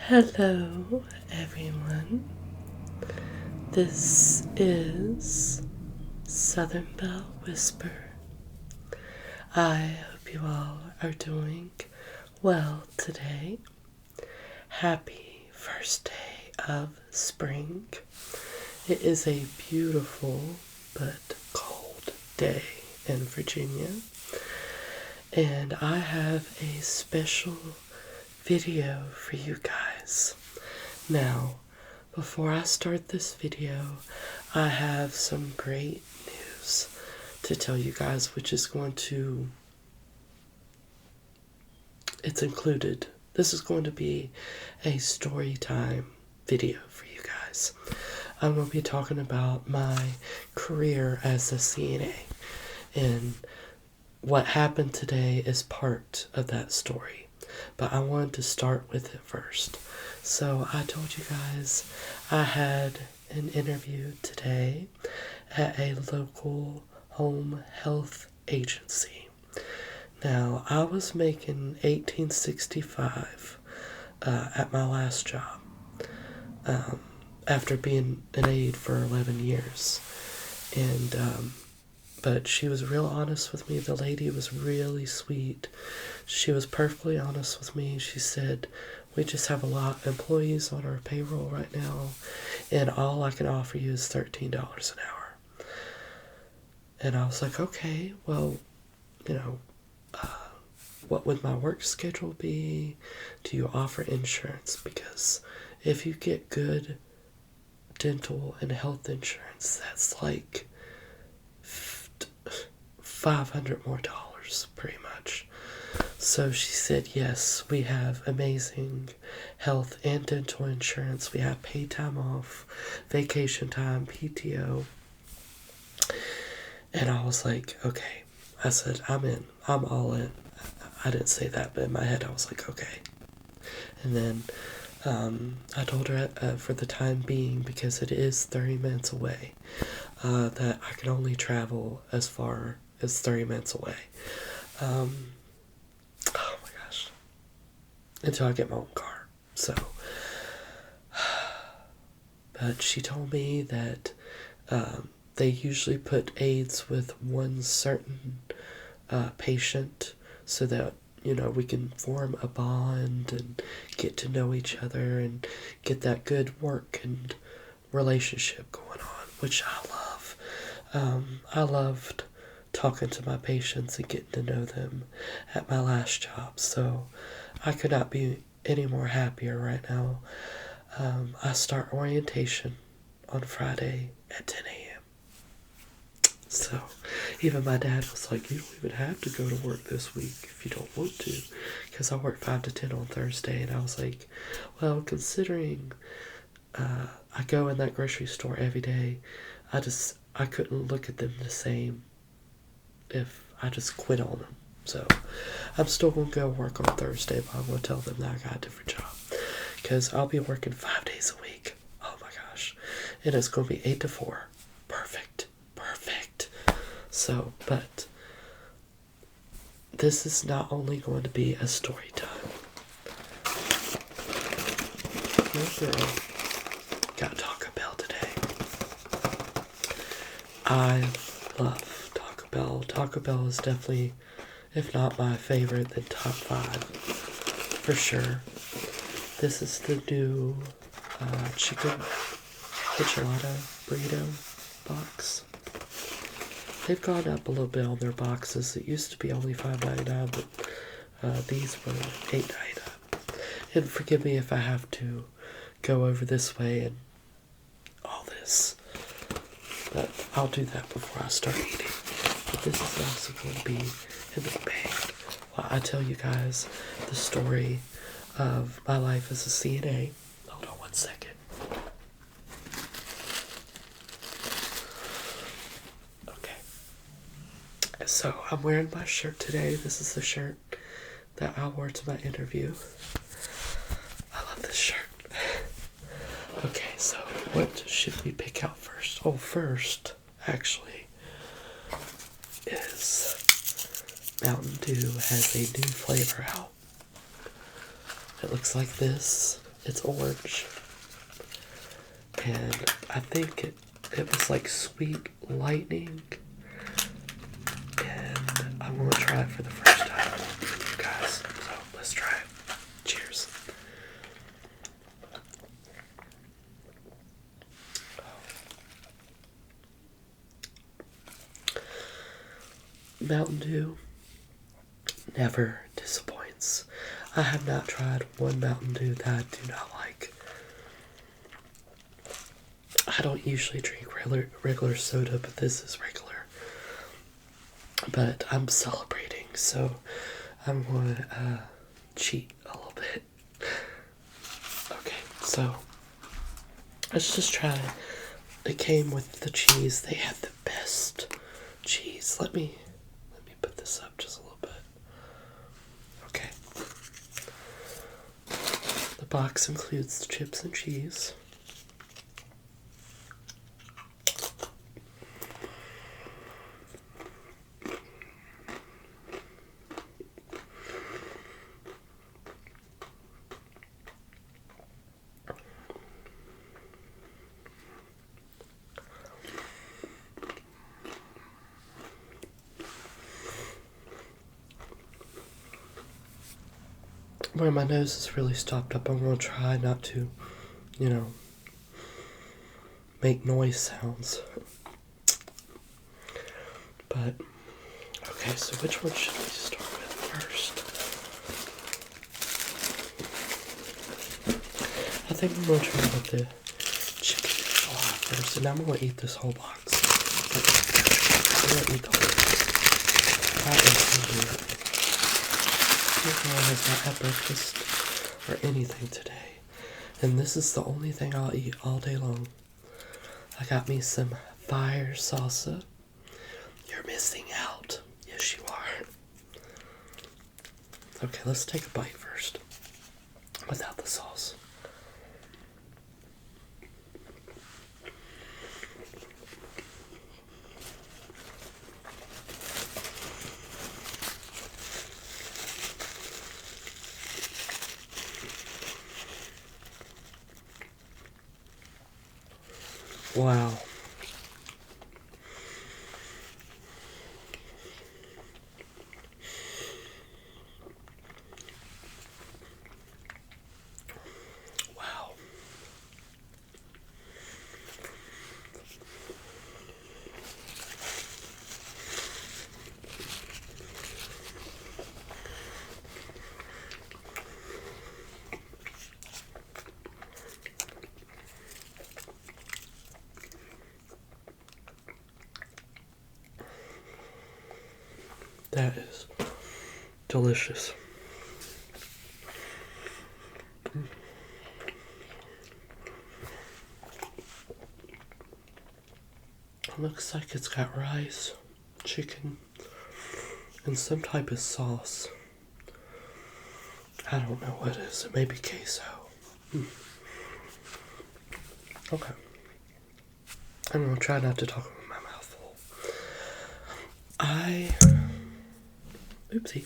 Hello, everyone. This is Southern Belle Whisper. I hope you all are doing well today. Happy first day of spring. It is a beautiful but cold day in Virginia, and I have a special video for you guys. Now, before I start this video, I have some great news to tell you guys, which is it's included. This is going to be a story time video for you guys. I'm going to be talking about my career as a CNA, and what happened today is part of that story. But I wanted to start with it first. So I told you guys I had an interview today at a local home health agency. Now, I was making $18.65 at my last job after being an aide for 11 years. And but she was real honest with me. The lady was really sweet. She was perfectly honest with me. She said, we just have a lot of employees on our payroll right now, and all I can offer you is $13 an hour. And I was like, okay, well, what would my work schedule be? Do you offer insurance? Because if you get good dental and health insurance, that's like $500 more, pretty much. So she said, yes, we have amazing health and dental insurance. We have paid time off, vacation time, PTO. And I was like, okay. I said, I'm in. I'm all in. I didn't say that, but in my head I was like, okay. And then I told her for the time being, because it is 30 minutes away, that I can only travel as far as 30 minutes away. Oh my gosh. Until I get my own car. So, but she told me that they usually put aides with one certain patient so that, we can form a bond and get to know each other and get that good work and relationship going on, which I love. I loved talking to my patients and getting to know them at my last job, so I could not be any more happier right now. I start orientation on Friday at 10 a.m. So even my dad was like, you don't even have to go to work this week if you don't want to, because I work 5 to 10 on Thursday. And I was like, well, considering I go in that grocery store every day, I couldn't look at them the same if I just quit on them. So I'm still going to go work on Thursday, but I'm going to tell them that I got a different job, because I'll be working 5 days a week. Oh my gosh. And it's going to be 8 to 4. Perfect. So, but this is not only going to be a story time. Your girl got Taco Bell today. I love Taco Bell. Taco Bell is definitely, if not my favorite, then top 5 for sure. This is the new chicken enchilada burrito box. They've gone up a little bit on their boxes. It used to be only $5.99, but these were $8.99. And forgive me if I have to go over this way and all this, but I'll do that before I start eating. But this is also going to be in the bag while I tell you guys the story of my life as a CNA. Hold on one second. So I'm wearing my shirt today. This is the shirt that I wore to my interview. I love this shirt. Okay, so what should we pick out first? Oh, first, actually, is Mountain Dew has a new flavor out. It looks like this. It's orange. And I think it was like Sweet Lightning. And I'm going to try it for the first time, guys. So let's try it. Cheers. Mountain Dew never disappoints. I have not tried one Mountain Dew that I do not like. I don't usually drink regular soda, but this is regular. But I'm celebrating, so I'm going to cheat a little bit. Okay, so let's just try. It came with the cheese. They had the best cheese. Let me put this up just a little bit. Okay. The box includes chips and cheese. Where my nose is really stopped up, I'm going to try not to, make noise sounds. But, okay, so which one should we start with first? I think I'm going to try with the chicken enchilada first, and I'm going to eat this whole box. I'm going to eat the whole box. That is weird. This man has not had breakfast or anything today, and this is the only thing I'll eat all day long. I got me some fire salsa. You're missing out. Yes, you are. Okay, let's take a bite first, without the sauce. Wow. Wow. That is delicious. It looks like it's got rice, chicken, and some type of sauce. I don't know what it is. It may be queso. Okay. I'm gonna try not to talk with my mouth full. Oopsie.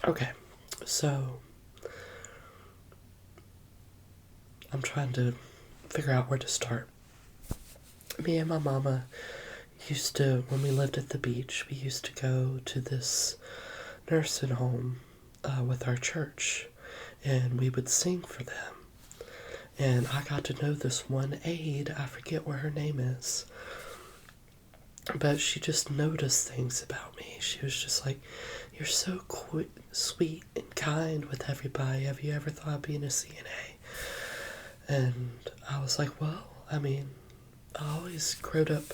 Okay. So, I'm trying to figure out where to start. Me and my mama used to, when we lived at the beach, we used to go to this nursing home with our church, and we would sing for them. And I got to know this one aide, I forget what her name is, but she just noticed things about me. She was just like, "You're so sweet and kind with everybody. Have you ever thought of being a CNA?" And I was like, well, I mean, I always growed up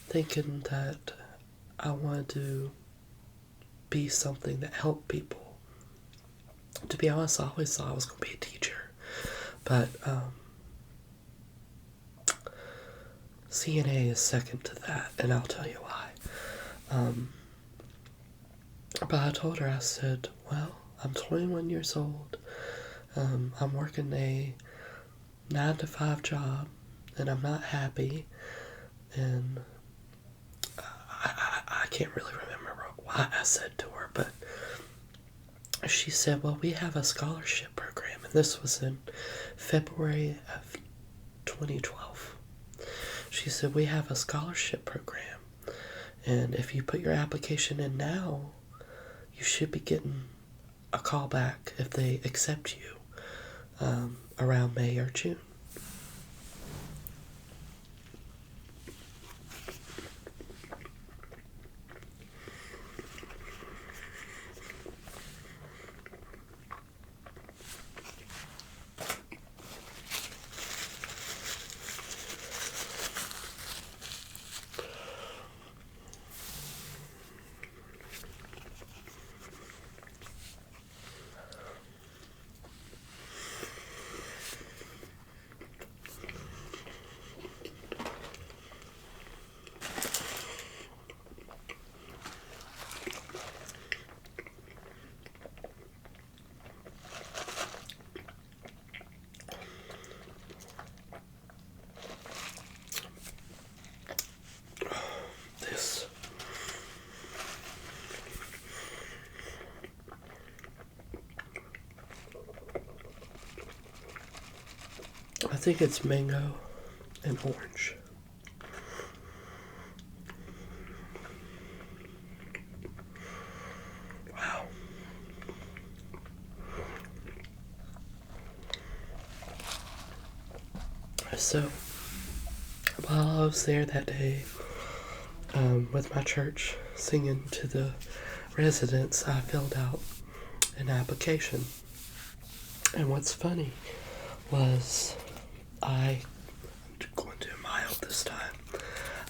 thinking that I wanted to be something that helped people. To be honest, I always thought I was going to be a teacher. But CNA is second to that, and I'll tell you why. But I told her, I said, well, I'm 21 years old. I'm working a 9-to-5 job, and I'm not happy. And I can't really remember why I said to her, but she said, well, we have a scholarship program. And this was in February of 2012. She said, we have a scholarship program. And if you put your application in now, you should be getting a call back if they accept you around May or June. This I think it's mango and orange. Wow. So, while I was there that day with my church singing to the residents, I filled out an application. And what's funny was I'm going to mild this time.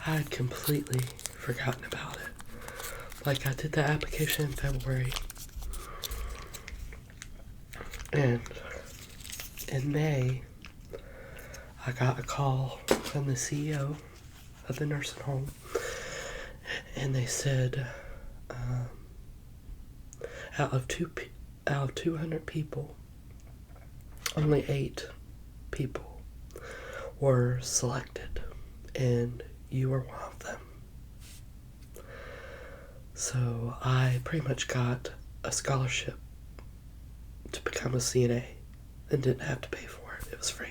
I had completely forgotten about it. Like, I did the application in February, and in May, I got a call from the CEO of the nursing home, and they said, out of 200 people, only 8 people were selected, and you were one of them. So I pretty much got a scholarship to become a CNA and didn't have to pay for it. It was free.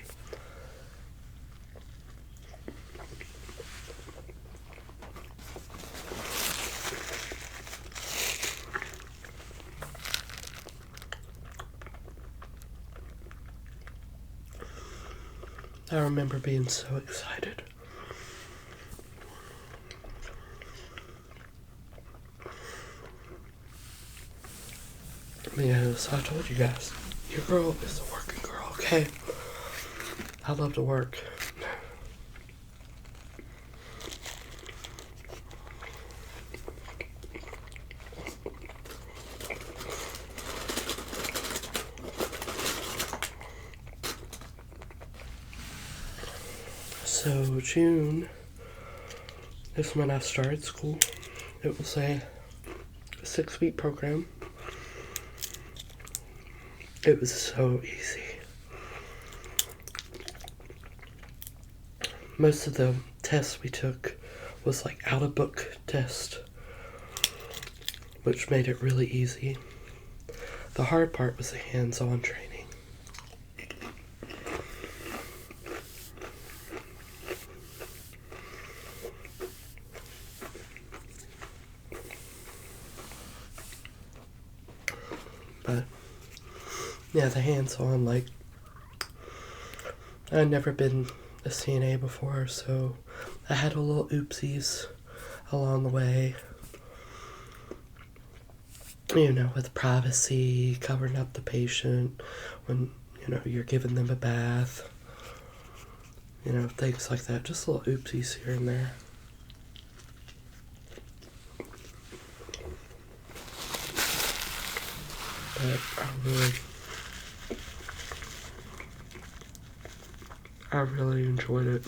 I remember being so excited. Because I told you guys, your girl is a working girl, okay? I love to work. So June is when I started school. It was a 6-week program. It was so easy. Most of the tests we took was like out of book test, which made it really easy. The hard part was the hands-on training. But yeah, the hands-on, like, I'd never been a CNA before, so I had a little oopsies along the way. You know, with privacy, covering up the patient when, you're giving them a bath. Things like that. Just little oopsies here and there. But I really enjoyed it.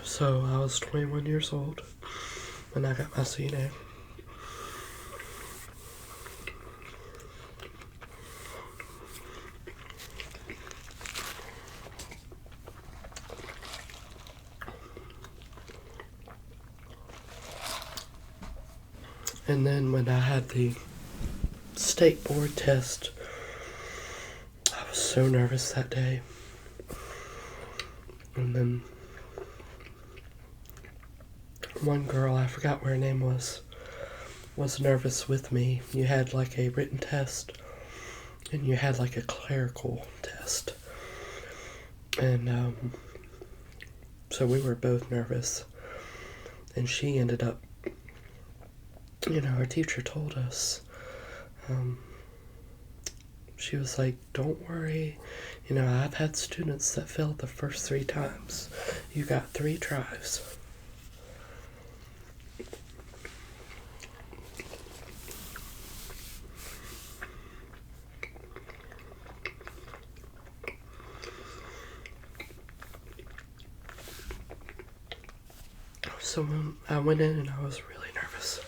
So I was 21 years old when I got my CNA. And then when I had the state board test, I was so nervous that day. And then one girl, I forgot what her name was nervous with me. You had like a written test and you had like a clerical test. And so we were both nervous. And she ended up, our teacher told us, she was like, don't worry. I've had students that failed the first 3 times. You got 3 tries. So I went in and I was really nervous.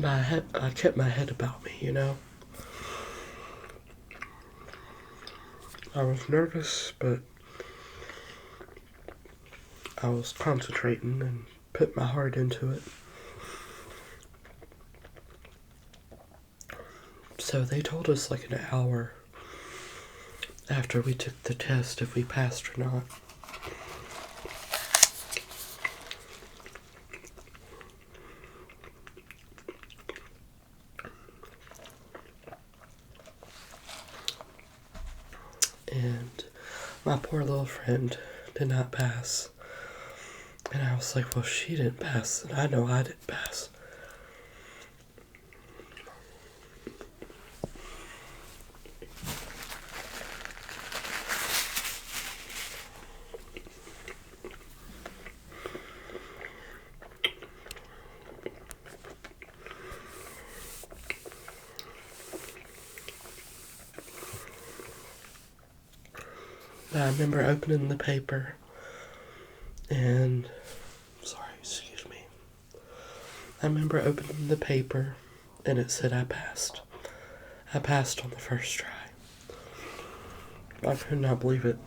But I kept my head about me, I was nervous, but I was concentrating and put my heart into it. So they told us like an hour after we took the test if we passed or not. And my poor little friend did not pass. And I was like, well, she didn't pass, and I know I didn't pass. I remember opening the paper and, excuse me. I remember opening the paper and it said I passed. I passed on the first try. I could not believe it.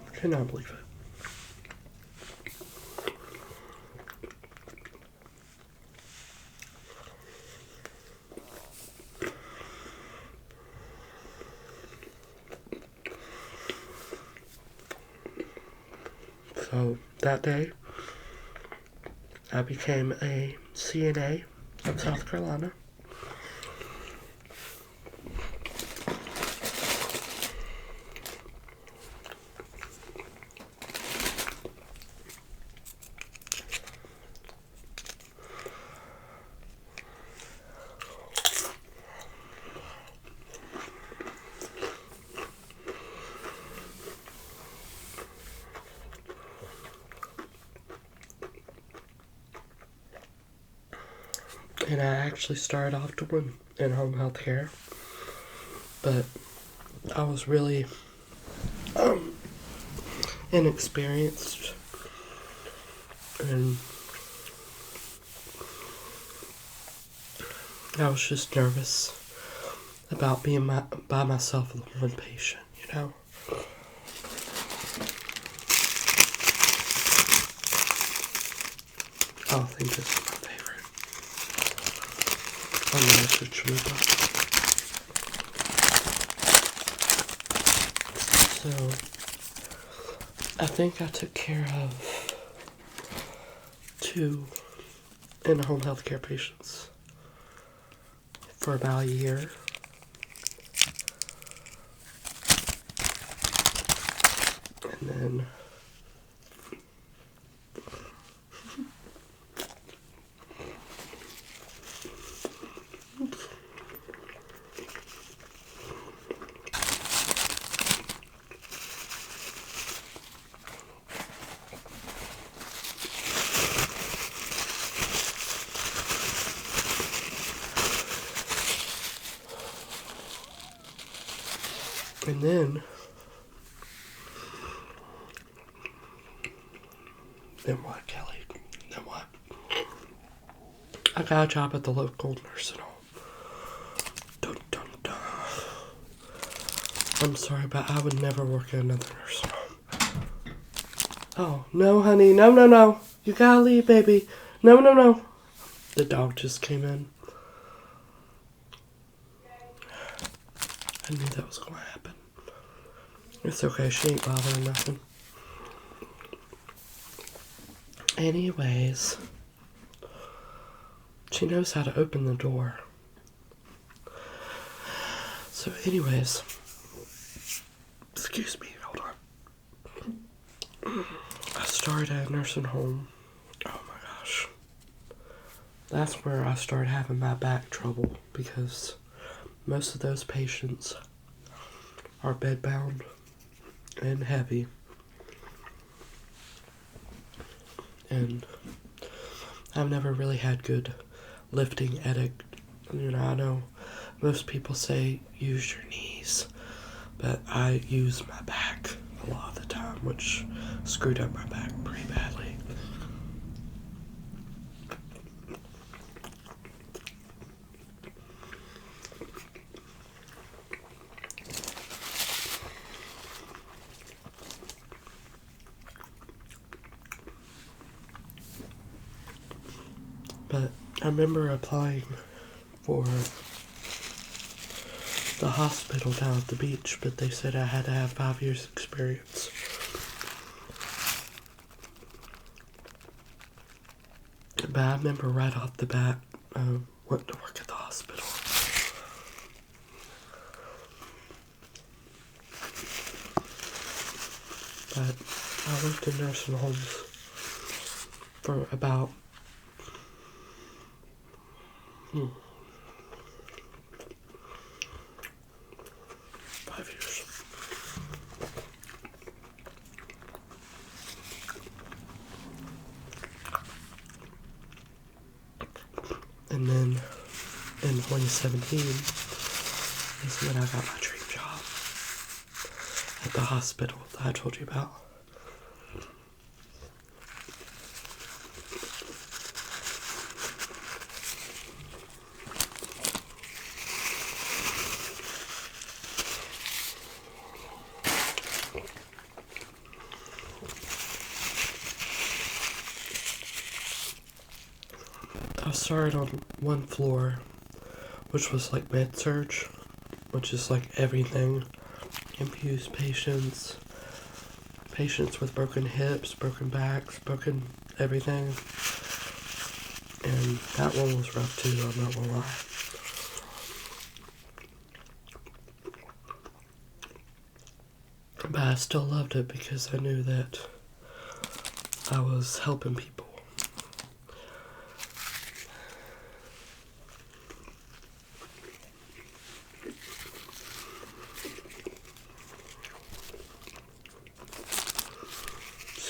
So that day, I became a CNA in South Carolina. And I actually started off doing in-home health care, but I was really inexperienced, and I was just nervous about being by myself with one patient, I think this is my favorite. I'm gonna switch it up. So, I think I took care of 2 in-home healthcare patients for about a year. And then then what, Kelly? Then what? I got a job at the local nursing home. Dun, dun, dun. I'm sorry, but I would never work at another nursing home. Oh, no, honey. No, no, no. You gotta leave, baby. No, no, no. The dog just came in. I knew that was going to happen. It's okay. She ain't bothering nothing. Anyways, she knows how to open the door. So anyways, excuse me, hold on. I started at a nursing home. Oh my gosh. That's where I started having my back trouble because most of those patients are bedbound and heavy. And I've never really had good lifting etiquette. I know most people say use your knees, but I use my back a lot of the time, which screwed up my back pretty badly. But I remember applying for the hospital down at the beach, but they said I had to have 5 years experience. But I remember right off the bat, wanting to work at the hospital. But I worked in nursing homes for about 5 years. And then in 2017 is when I got my dream job at the hospital that I told you about. I started on one floor, which was like med surg, which is like everything. Infused patients, patients with broken hips, broken backs, broken everything. And that one was rough too, I'm not gonna lie. But I still loved it because I knew that I was helping people.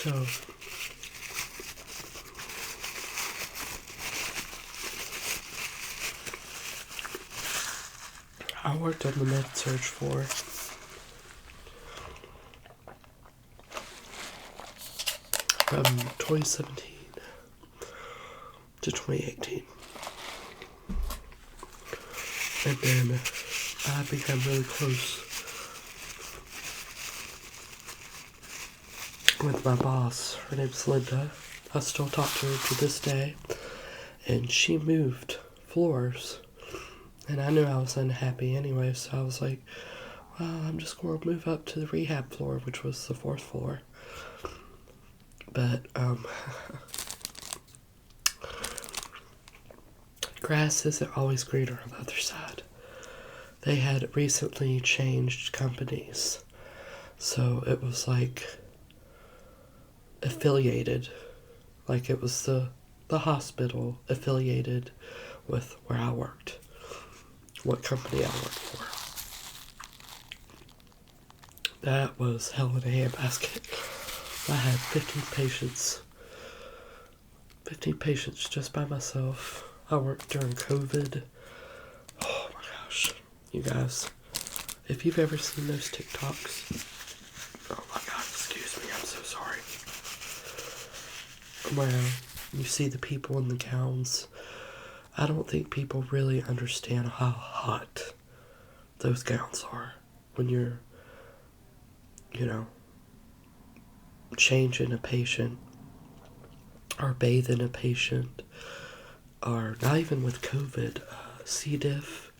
So, I worked on the med surg floor from 2017 to 2018. And then I became really close with my boss. Her name's Linda. I still talk to her to this day. And she moved floors. And I knew I was unhappy anyway, so I was like, well, I'm just going to move up to the rehab floor, which was the 4th floor. But, grass isn't always greener on the other side. They had recently changed companies. So it was like affiliated. Like it was the hospital affiliated with where I worked. What company I worked for. That was hell in a handbasket. I had 15 patients. 15 patients just by myself. I worked during COVID. Oh my gosh. You guys, if you've ever seen those TikToks, oh my god, excuse me, I'm so sorry. Where you see the people in the gowns I don't think people really understand how hot those gowns are when you're, you know, changing a patient or bathing a patient, or not even with COVID, C. diff.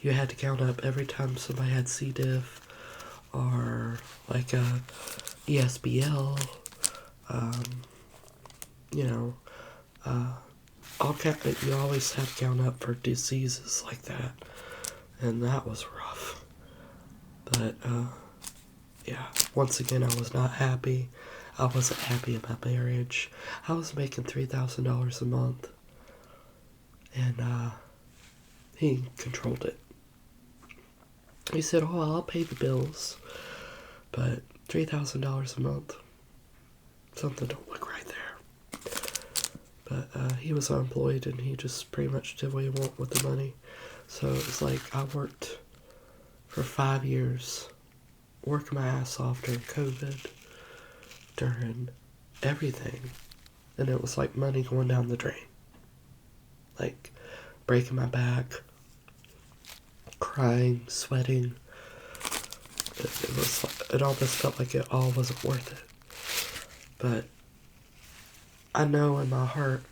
You had to gown up every time somebody had C. diff, or like a ESBL, you know, you always had to gown up for diseases like that, and that was rough. But, yeah, once again, I was not happy. I wasn't happy in my marriage. I was making $3,000 a month, and, he controlled it. He said, "Oh, I'll pay the bills," but $3,000 a month, something don't look right there. But he was unemployed, and he just pretty much did what he wanted with the money. So it was like I worked for 5 years, working my ass off during COVID, during everything, and it was like money going down the drain. Like breaking my back, crying, sweating. It almost felt like it all wasn't worth it. But I know in my heart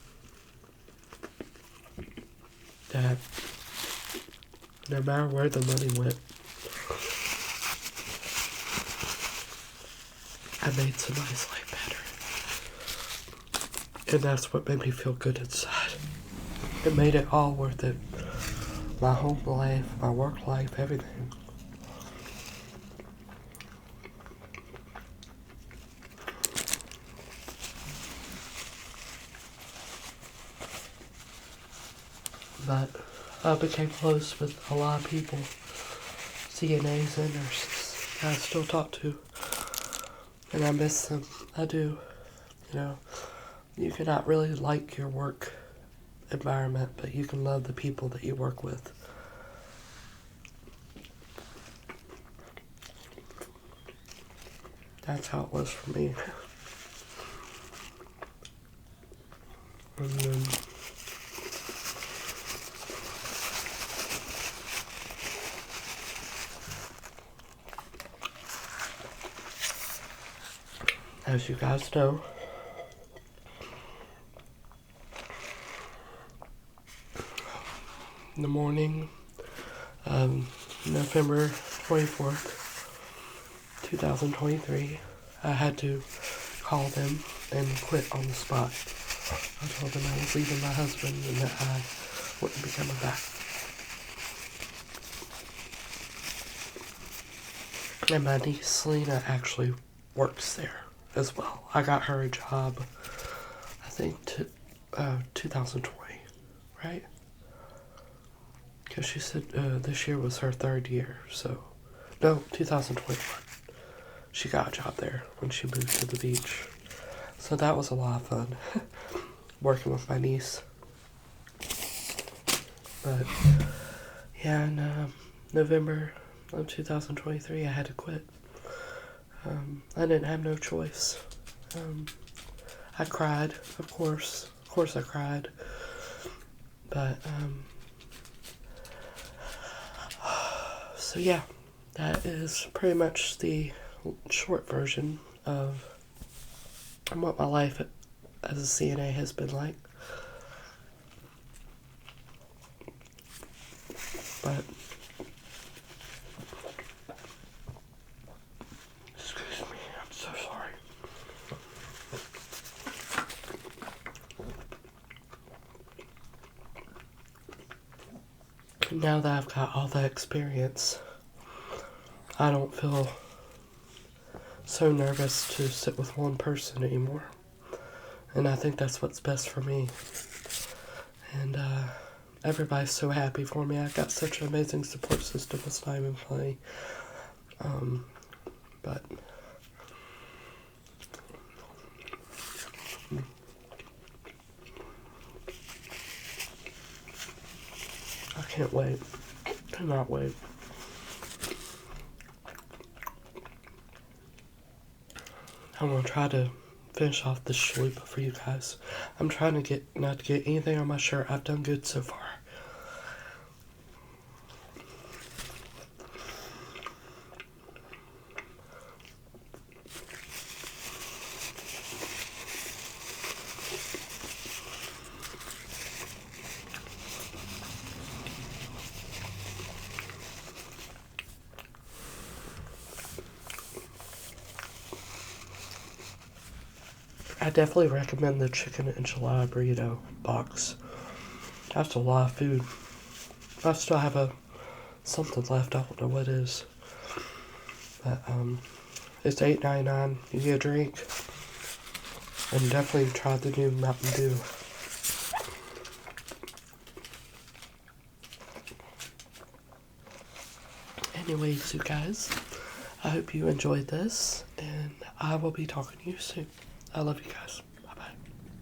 that no matter where the money went, I made somebody's life better. And that's what made me feel good inside. It made it all worth it. My home life, my work life, everything. But I became close with a lot of people, CNAs and nurses I still talk to. And I miss them. I do. You know, you cannot really like your work environment, but you can love the people that you work with. That's how it was for me. And then, as you guys know, in the morning of November 24th, 2023, I had to call them and quit on the spot. I told them I was leaving my husband and that I wouldn't be coming back. And my niece Selena actually works there as well. I got her a job, I think, 2020, right? Because she said this year was her 3rd year, so... No, 2021. She got a job there when she moved to the beach. So that was a lot of fun, working with my niece. But, yeah, in November of 2023, I had to quit. I didn't have no choice. I cried, of course. Of course I cried. But, so yeah, that is pretty much the short version of what my life as a CNA has been like. But, excuse me, I'm so sorry. Now that I've got all that experience, I don't feel so nervous to sit with one person anymore. And I think that's what's best for me. And everybody's so happy for me. I got such an amazing support system. It's not even funny. But I can't wait. Cannot wait. I'm gonna try to finish off this chalupa for you guys. I'm trying to get not to get anything on my shirt. I've done good so far. I definitely recommend the chicken enchilada burrito box. That's a lot of food. I still have something left. I don't know what it is. But it's $8.99. You get a drink. And definitely try the new Mountain Dew. Anyways, you guys, I hope you enjoyed this, and I will be talking to you soon. I love you guys.